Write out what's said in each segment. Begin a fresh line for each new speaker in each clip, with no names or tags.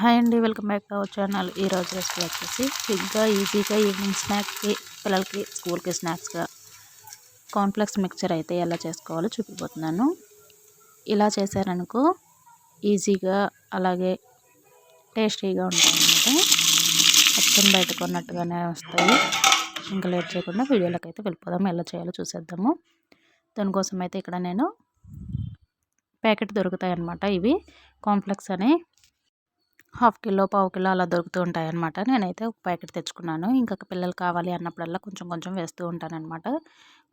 Hi అండి, welcome back to our channel. ఈరోజు recipe వచ్చేసి క్విక్గా ఈజీగా ఈవినింగ్ స్నాక్కి, పిల్లలకి స్కూల్కి స్నాక్స్గా కార్న్ఫ్లెక్స్ మిక్చర్ అయితే ఎలా చేసుకోవాలో చూపిపోతున్నాను. ఇలా చేశారనుకో ఈజీగా అలాగే టేస్టీగా ఉంటాయన్నమాట. అచ్చం బయట కొన్నట్టుగానే వస్తాయి. ఇంకా లేట్ చేయకుండా వీడియోలోకి అయితే వెళ్ళిపోదాము. ఎలా చేయాలో చూసేద్దాము. దానికోసం అయితే ఇక్కడ నేను ప్యాకెట్ దొరుకుతాయి అన్నమాట. ఇవి కార్న్ఫ్లెక్స్ అని హాఫ్ కిలో, పావు కిలో అలా దొరుకుతూ ఉంటాయన్నమాట. నేనైతే ఒక ప్యాకెట్ తెచ్చుకున్నాను. ఇంకా పిల్లలు కావాలి అన్నప్పుడల్లా కొంచెం కొంచెం వేస్తూ ఉంటానన్నమాట.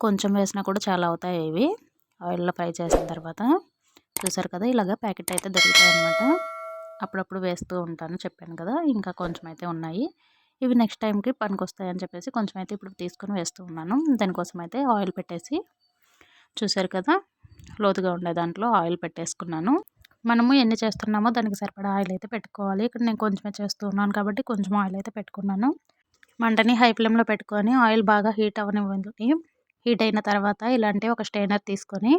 కొంచెం వేసినా కూడా చాలా అవుతాయి ఇవి ఆయిల్లో ఫ్రై చేసిన తర్వాత. చూసారు కదా, ఇలాగ ప్యాకెట్ అయితే దొరుకుతాయన్నమాట. అప్పుడప్పుడు వేస్తూ ఉంటాను, చెప్పాను కదా. ఇంకా కొంచెం అయితే ఉన్నాయి. ఇవి నెక్స్ట్ టైంకి పనికొస్తాయని చెప్పేసి కొంచెం అయితే ఇప్పుడు తీసుకొని వేస్తూ ఉన్నాను. దానికోసం అయితే ఆయిల్ పెట్టేసి, చూసారు కదా, లోతుగా ఉండే దాంట్లో ఆయిల్ పెట్టేసుకున్నాను. మనము ఎన్ని చేస్తున్నామో దానికి సరిపడా ఆయిల్ అయితే పెట్టుకోవాలి. ఇక్కడ నేను కొంచెమే చేస్తున్నాను కాబట్టి కొంచెం ఆయిల్ అయితే పెట్టుకున్నాను. మంటని హై ఫ్లేమ్లో పెట్టుకొని ఆయిల్ బాగా హీట్ అవ్వనివ్వండి. హీట్ అయిన తర్వాత ఇలాంటి ఒక స్టెయినర్ తీసుకొని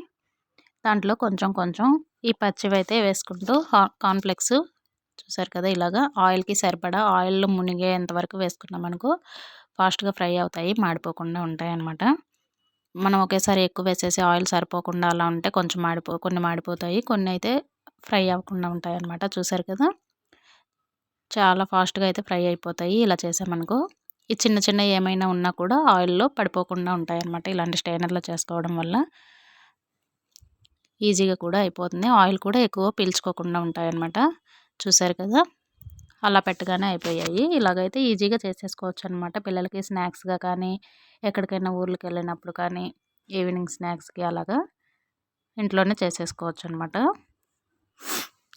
దాంట్లో కొంచెం కొంచెం ఈ పచ్చివి అయితే వేసుకుంటూ కార్న్ఫ్లెక్స్, చూసారు కదా, ఇలాగా ఆయిల్కి సరిపడా ఆయిల్ మునిగేంత వరకు వేసుకున్నాం అనుకో ఫాస్ట్గా ఫ్రై అవుతాయి, మాడిపోకుండా ఉంటాయి అన్నమాట. మనం ఒకేసారి ఎక్కువ వేసేసి ఆయిల్ సరిపోకుండా అలా ఉంటే కొంచెం కొన్ని మాడిపోతాయి, కొన్ని అయితే ఫ్రై అవ్వకుండా ఉంటాయి అన్నమాట. చూసారు కదా, చాలా ఫాస్ట్గా అయితే ఫ్రై అయిపోతాయి ఇలా చేసామనుకో. ఈ చిన్న చిన్న ఏమైనా ఉన్నా కూడా ఆయిల్లో పడిపోకుండా ఉంటాయి అన్నమాట. ఇలాంటి స్టెయినర్లో చేసుకోవడం వల్ల ఈజీగా కూడా అయిపోతుంది. ఆయిల్ కూడా ఎక్కువ పీల్చుకోకుండా ఉంటాయి అన్నమాట. చూసారు కదా, అలా పెట్టగానే అయిపోయాయి. ఇలాగైతే ఈజీగా చేసేసుకోవచ్చు అనమాట. పిల్లలకి స్నాక్స్గా కానీ, ఎక్కడికైనా ఊర్లకు వెళ్ళినప్పుడు కానీ, ఈవినింగ్ స్నాక్స్కి అలాగా ఇంట్లోనే చేసేసుకోవచ్చు అనమాట.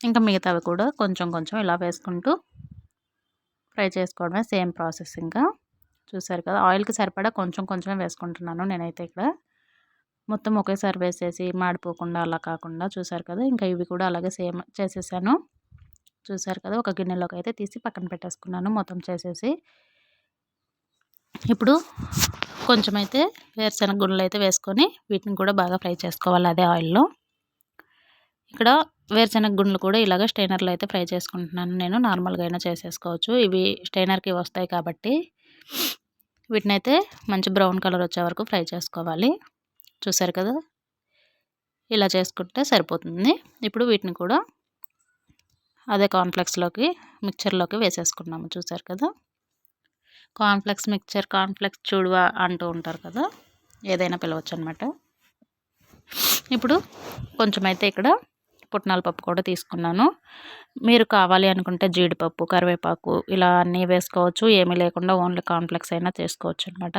ఇంకా మిగతావి కూడా కొంచెం కొంచెం ఇలా వేసుకుంటూ ఫ్రై చేసుకోవడమే, సేమ్ ప్రాసెస్. ఇంకా చూసారు కదా, ఆయిల్కి సరిపడా కొంచెం కొంచెమే వేసుకుంటున్నాను నేనైతే ఇక్కడ. మొత్తం ఒకేసారి వేసేసి మాడిపోకుండా అలా కాకుండా, చూసారు కదా, ఇంకా ఇవి కూడా అలాగే సేమ్ చేసేసాను. చూసారు కదా, ఒక గిన్నెలోకి అయితే తీసి పక్కన పెట్టేసుకున్నాను మొత్తం చేసేసి. ఇప్పుడు కొంచెం అయితే వేరుశనగ గుండ్లు అయితే వేసుకొని వీటిని కూడా బాగా ఫ్రై చేసుకోవాలి అదే ఆయిల్లో. ఇక్కడ వేరుశనగ గుండ్లు కూడా ఇలాగ స్టెయినర్లో అయితే ఫ్రై చేసుకుంటున్నాను నేను. నార్మల్గా అయినా చేసేసుకోవచ్చు, ఇవి స్టెయినర్కి వస్తాయి కాబట్టి. వీటినైతే మంచి బ్రౌన్ కలర్ వచ్చే వరకు ఫ్రై చేసుకోవాలి. చూసారు కదా, ఇలా చేసుకుంటే సరిపోతుంది. ఇప్పుడు వీటిని కూడా అదే కార్న్ఫ్లెక్స్లోకి, మిక్చర్లోకి వేసేసుకున్నాము. చూసారు కదా, కార్న్ఫ్లెక్స్ మిక్చర్, కార్న్ఫ్లెక్స్ చూడువా అంటూ ఉంటారు కదా, ఏదైనా పిలవచ్చు అనమాట. ఇప్పుడు కొంచెం అయితే ఇక్కడ పుట్నాల పప్పు కూడా తీసుకున్నాను. మీరు కావాలి అనుకుంటే జీడిపప్పు, కరివేపాకు ఇలా అన్నీ వేసుకోవచ్చు. ఏమీ లేకుండా ఓన్లీ కార్న్ఫ్లెక్స్ అయినా చేసుకోవచ్చు అనమాట.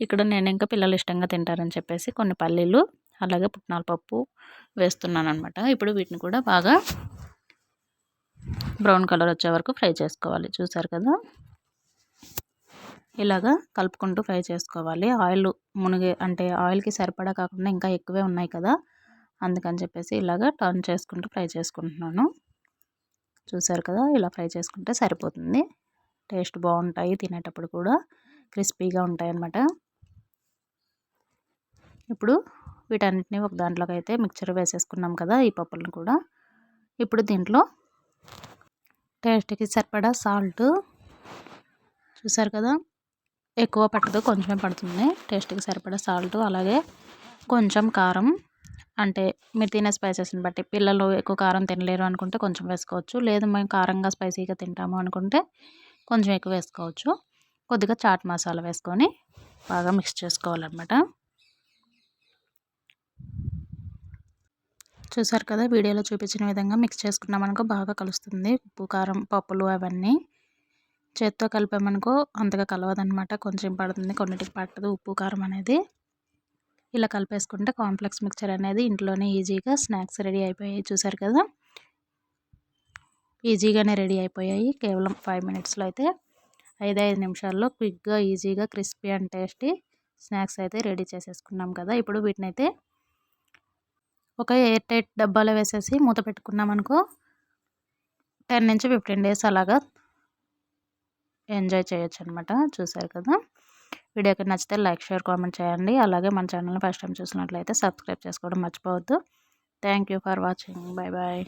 ఇక్కడ నేను ఇంకా పిల్లలు ఇష్టంగా తింటారని చెప్పేసి కొన్ని పల్లీలు అలాగే పుట్నాల పప్పు వేస్తున్నాను అనమాట. ఇప్పుడు వీటిని కూడా బాగా బ్రౌన్ కలర్ వచ్చే వరకు ఫ్రై చేసుకోవాలి. చూసారు కదా, ఇలాగా కలుపుకుంటూ ఫ్రై చేసుకోవాలి. ఆయిల్ మునిగే అంటే ఆయిల్కి సరిపడా కాకుండా ఇంకా ఎక్కువే ఉన్నాయి కదా, అందుకని చెప్పేసి ఇలాగా టర్న్ చేసుకుంటూ ఫ్రై చేసుకుంటున్నాను. చూసారు కదా, ఇలా ఫ్రై చేసుకుంటే సరిపోతుంది. టేస్ట్ బాగుంటాయి, తినేటప్పుడు కూడా క్రిస్పీగా ఉంటాయి అన్నమాట. ఇప్పుడు వీటన్నిటిని ఒక దాంట్లోకి అయితే మిక్చర్ వేసేసుకున్నాం కదా, ఈ పప్పులను కూడా. ఇప్పుడు దీంట్లో టేస్ట్కి సరిపడా సాల్ట్, చూసారు కదా, ఎక్కువ పట్టదు, కొంచెమే పడుతుంది. టేస్ట్కి సరిపడా సాల్ట్, అలాగే కొంచెం కారం, అంటే మీరు తినే స్పైసెస్ని బట్టి. పిల్లలు ఎక్కువ కారం తినలేరు అనుకుంటే కొంచెం వేసుకోవచ్చు, లేదు మేము కారంగా స్పైసీగా తింటాము అనుకుంటే కొంచెం ఎక్కువ వేసుకోవచ్చు. కొద్దిగా చాట్ మసాలా వేసుకొని బాగా మిక్స్ చేసుకోవాలన్నమాట. చూసారు కదా, వీడియోలో చూపించిన విధంగా మిక్స్ చేసుకున్నాం అనుకో బాగా కలుస్తుంది. ఉప్పు, కారం, పప్పులు అవన్నీ చేత్తో కలిపామనుకో అంతగా కలవదనమాట, కొంచెం పడుతుంది, కొన్నిటికి పట్టదు ఉప్పు కారం అనేది. ఇలా కలిపేసుకుంటే కాంప్లెక్స్ మిక్చర్ అనేది ఇంట్లోనే ఈజీగా స్నాక్స్ రెడీ అయిపోయాయి. చూసారు కదా, ఈజీగానే రెడీ అయిపోయాయి. కేవలం 5 మినిట్స్లో అయితే 5 నిమిషాల్లో క్విక్గా ఈజీగా క్రిస్పీ అండ్ టేస్టీ స్నాక్స్ అయితే రెడీ చేసేసుకున్నాం కదా. ఇప్పుడు వీటిని అయితే ఒక ఎయిర్ టైట్ డబ్బాలో వేసేసి మూత పెట్టుకున్నాం అనుకో 10 నుంచి 15 డేస్ అలాగా ఎంజాయ్ చేయొచ్చు అనమాట. చూసారు కదా, వీడియోకి నచ్చితే లైక్, షేర్, కామెంట్ చేయండి. అలాగే మన ఛానల్ని ఫస్ట్ టైం చూసినట్లయితే సబ్స్క్రైబ్ చేసుకోవడం మర్చిపోవద్దు. Thank you for watching. Bye bye.